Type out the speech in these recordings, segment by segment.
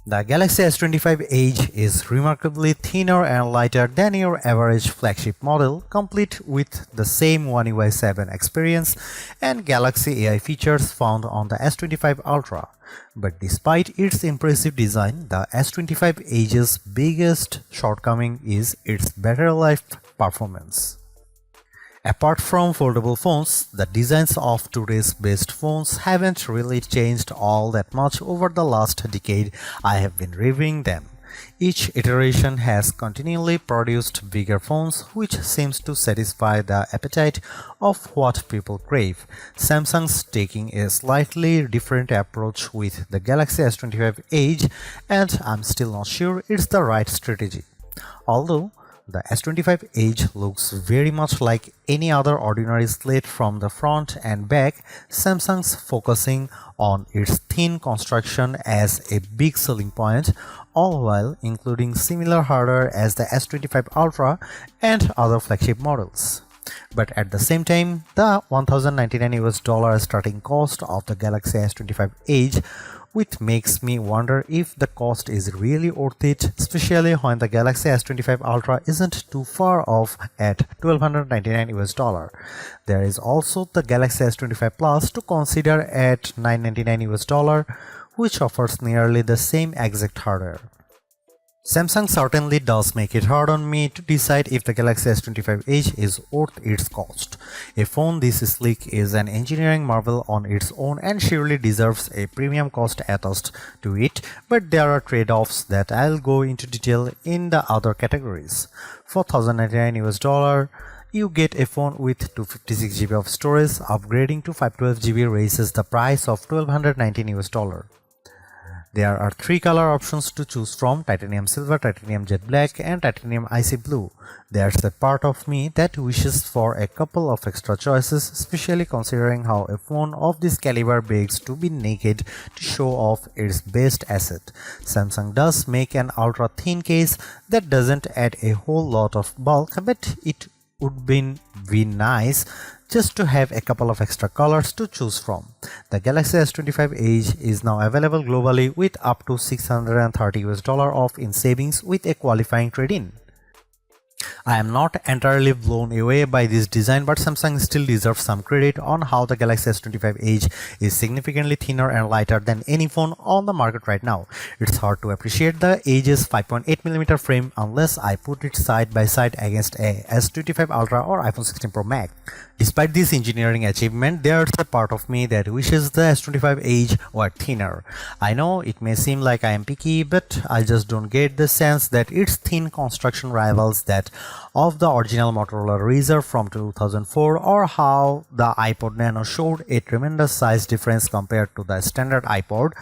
The Galaxy S25 Edge is remarkably thinner and lighter than your average flagship model, complete with the same One UI 7 experience and Galaxy AI features found on the S25 Ultra. But despite its impressive design, the S25 Edge's biggest shortcoming is its battery life performance. Apart from foldable phones, the designs of today's best phones haven't really changed all that much over the last decade I have been reviewing them. Each iteration has continually produced bigger phones, which seems to satisfy the appetite of what people crave. Samsung's taking a slightly different approach with the Galaxy S25 Edge, and I'm still not sure it's the right strategy. Although the S25 Edge looks very much like any other ordinary slate from the front and back, Samsung's focusing on its thin construction as a big selling point, all while including similar hardware as the S25 Ultra and other flagship models. But at the same time, the $1,099 starting cost of the Galaxy S25 Edge, which makes me wonder if the cost is really worth it, especially when the Galaxy S25 Ultra isn't too far off at $1,299. There is also the Galaxy S25 Plus to consider at $999, which offers nearly the same exact hardware. Samsung certainly does make it hard on me to decide if the Galaxy S25 Edge is worth its cost. A phone this sleek is an engineering marvel on its own and surely deserves a premium cost attached to it, but there are trade-offs that I'll go into detail in the other categories. For $1,099, you get a phone with 256GB of storage. Upgrading to 512GB raises the price of $1,219. There are three color options to choose from: titanium silver, titanium jet black, and titanium icy blue. There's a part of me that wishes for a couple of extra choices, especially considering how a phone of this caliber begs to be naked to show off its best asset. Samsung does make an ultra thin case that doesn't add a whole lot of bulk, but it would be nice just to have a couple of extra colors to choose from. The Galaxy S25 Edge is now available globally with up to $630 off in savings with a qualifying trade-in. I am not entirely blown away by this design, but Samsung still deserves some credit on how the Galaxy S25 Edge is significantly thinner and lighter than any phone on the market right now. It's hard to appreciate the Edge's 5.8mm frame unless I put it side by side against a S25 Ultra or iPhone 16 Pro Max. Despite this engineering achievement, there's a part of me that wishes the S25 Edge were thinner. I know it may seem like I am picky, but I just don't get the sense that its thin construction rivals that of the original Motorola Razr from 2004, or how the iPod Nano showed a tremendous size difference compared to the standard iPod.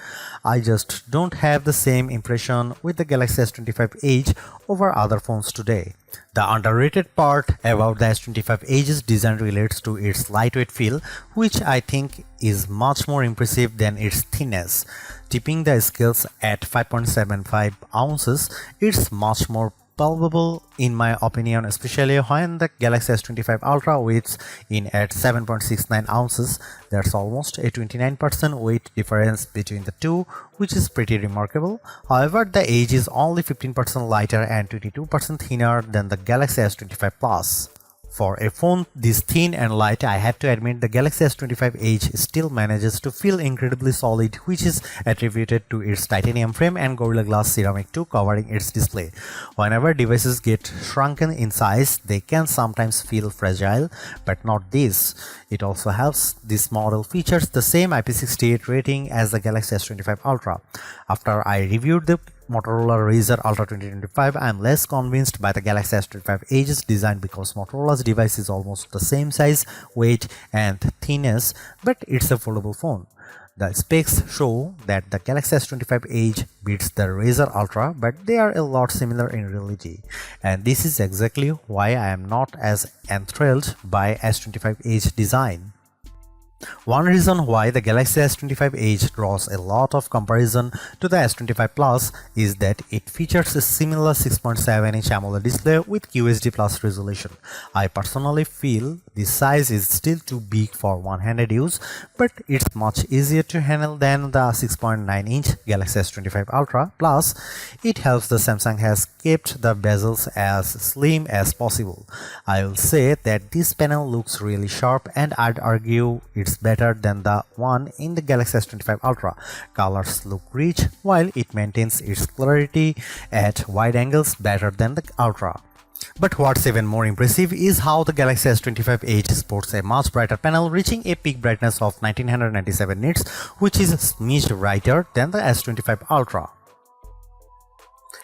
I just don't have the same impression with the Galaxy S25 Edge over other phones today. The underrated part about the S25 Edge's design relates to its lightweight feel, which I think is much more impressive than its thinness. Tipping the scales at 5.75 ounces, it's much more palpable in my opinion, especially when the Galaxy S25 Ultra weighs in at 7.69 ounces. There's almost a 29% weight difference between the two, which is pretty remarkable. However, the Edge is only 15% lighter and 22% thinner than the Galaxy S25 Plus. For a phone this thin and light, I have to admit the Galaxy S25 Edge still manages to feel incredibly solid, which is attributed to its titanium frame and Gorilla Glass ceramic 2 covering its display. Whenever devices get shrunken in size, they can sometimes feel fragile, but not this. It also helps this model features the same IP68 rating as the Galaxy S25 Ultra. After I reviewed the Motorola Razr Ultra 2025, I am less convinced by the Galaxy S25 Edge's design because Motorola's device is almost the same size, weight, and thinness, but it's a foldable phone. The specs show that the Galaxy S25 Edge beats the Razr Ultra, but they are a lot similar in reality. And this is exactly why I am not as enthralled by S25 Edge design. One reason why the Galaxy S25 Edge draws a lot of comparison to the S25 Plus is that it features a similar 6.7-inch AMOLED display with QHD Plus resolution. I personally feel this size is still too big for one-handed use, but it's much easier to handle than the 6.9-inch Galaxy S25 Ultra. Plus, it helps the Samsung has kept the bezels as slim as possible. I will say that this panel looks really sharp, and I'd argue it's better than the one in the Galaxy S25 Ultra. Colors look rich while it maintains its clarity at wide angles better than the Ultra. But what's even more impressive is how the Galaxy S25 Edge sports a much brighter panel reaching a peak brightness of 1997 nits, which is a smidge brighter than the S25 Ultra.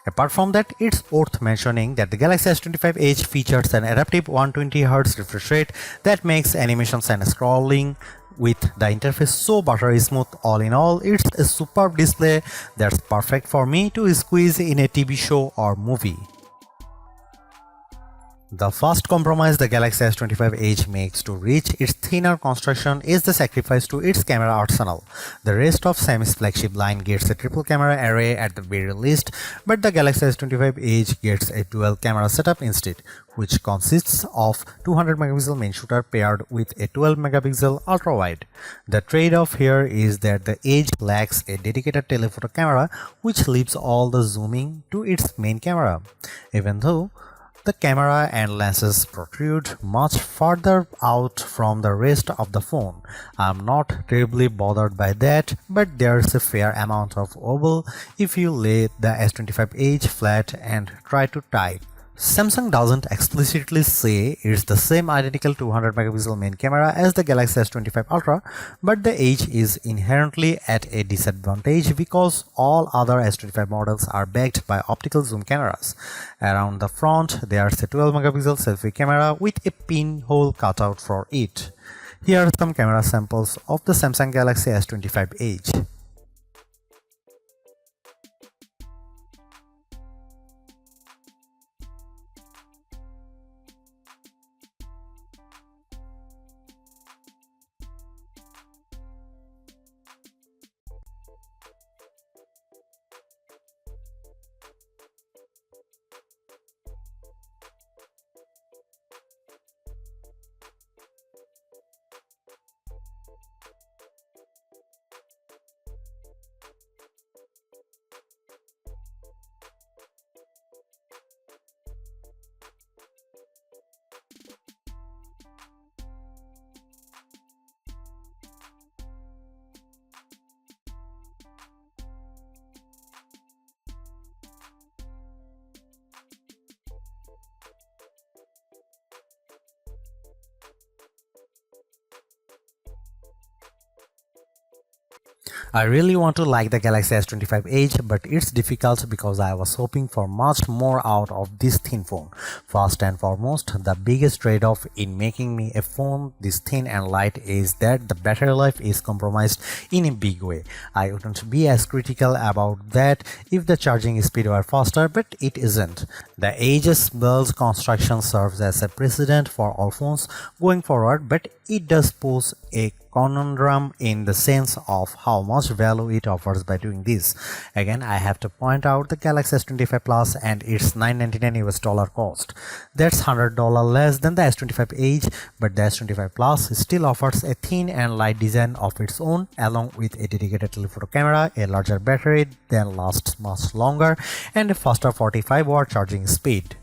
Apart from that, it's worth mentioning that the Galaxy S25 Edge features an adaptive 120Hz refresh rate that makes animations and scrolling with the interface so buttery smooth. All in all, it's a superb display that's perfect for me to squeeze in a TV show or movie. The first compromise the Galaxy S25 Edge makes to reach its thinner construction is the sacrifice to its camera arsenal. The rest of Xiaomi's flagship line gets a triple camera array at the very least, but the Galaxy S25 Edge gets a dual camera setup instead, which consists of 200 megapixel main shooter paired with a 12 megapixel ultra wide. The trade-off here is that the Edge lacks a dedicated telephoto camera, which leaves all the zooming to its main camera. Even though the camera and lenses protrude much further out from the rest of the phone, I'm not terribly bothered by that, but there's a fair amount of oval if you lay the S25 Edge flat and try to type. Samsung doesn't explicitly say it's the same identical 200 megapixel main camera as the Galaxy S25 Ultra, but the Edge is inherently at a disadvantage because all other S25 models are backed by optical zoom cameras. Around the front, there's a 12 megapixel selfie camera with a pinhole cutout for it. Here are some camera samples of the Samsung Galaxy S25 Edge. I really want to like the Galaxy S25 Edge, but it's difficult because I was hoping for much more out of this thin phone. First and foremost, the biggest trade-off in making me a phone this thin and light is that the battery life is compromised in a big way. I wouldn't be as critical about that if the charging speed were faster, but it isn't. The Edge's build construction serves as a precedent for all phones going forward, but it does pose a conundrum in the sense of how much value it offers by doing this. Again, I have to point out the Galaxy S25 Plus and its $999 cost. That's $100 less than the S25 Edge, but the S25 Plus still offers a thin and light design of its own, along with a dedicated telephoto camera, a larger battery that lasts much longer, and a faster 45-watt charging speed.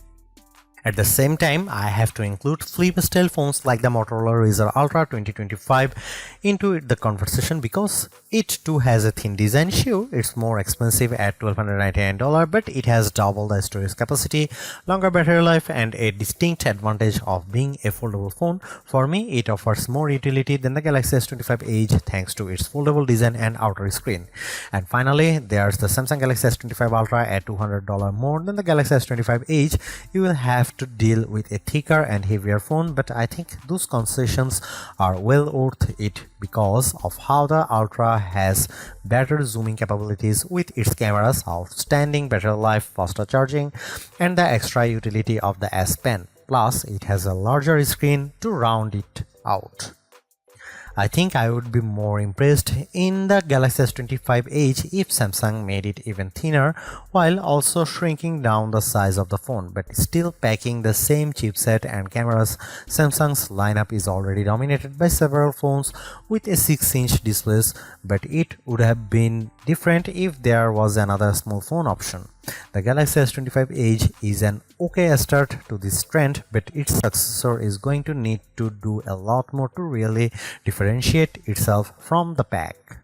At the same time, I have to include flip-style phones like the Motorola Razr Ultra 2025 into the conversation because it too has a thin design. Sure, it's more expensive at $1,299, but it has double the storage capacity, longer battery life, and a distinct advantage of being a foldable phone. For me, it offers more utility than the Galaxy S25 Edge thanks to its foldable design and outer screen. And finally, there's the Samsung Galaxy S25 Ultra at $200 more than the Galaxy S25 Edge. You will have to deal with a thicker and heavier phone, but I think those concessions are well worth it because of how the Ultra has better zooming capabilities with its camera's outstanding battery life, faster charging, and the extra utility of the S Pen. Plus, it has a larger screen to round it out. I think I would be more impressed in the Galaxy S25 Edge if Samsung made it even thinner while also shrinking down the size of the phone, but still packing the same chipset and cameras. Samsung's lineup is already dominated by several phones with a 6-inch displays, but it would have been different if there was another small phone option. The Galaxy S25 Edge is an okay start to this trend, but its successor is going to need to do a lot more to really differentiate itself from the pack.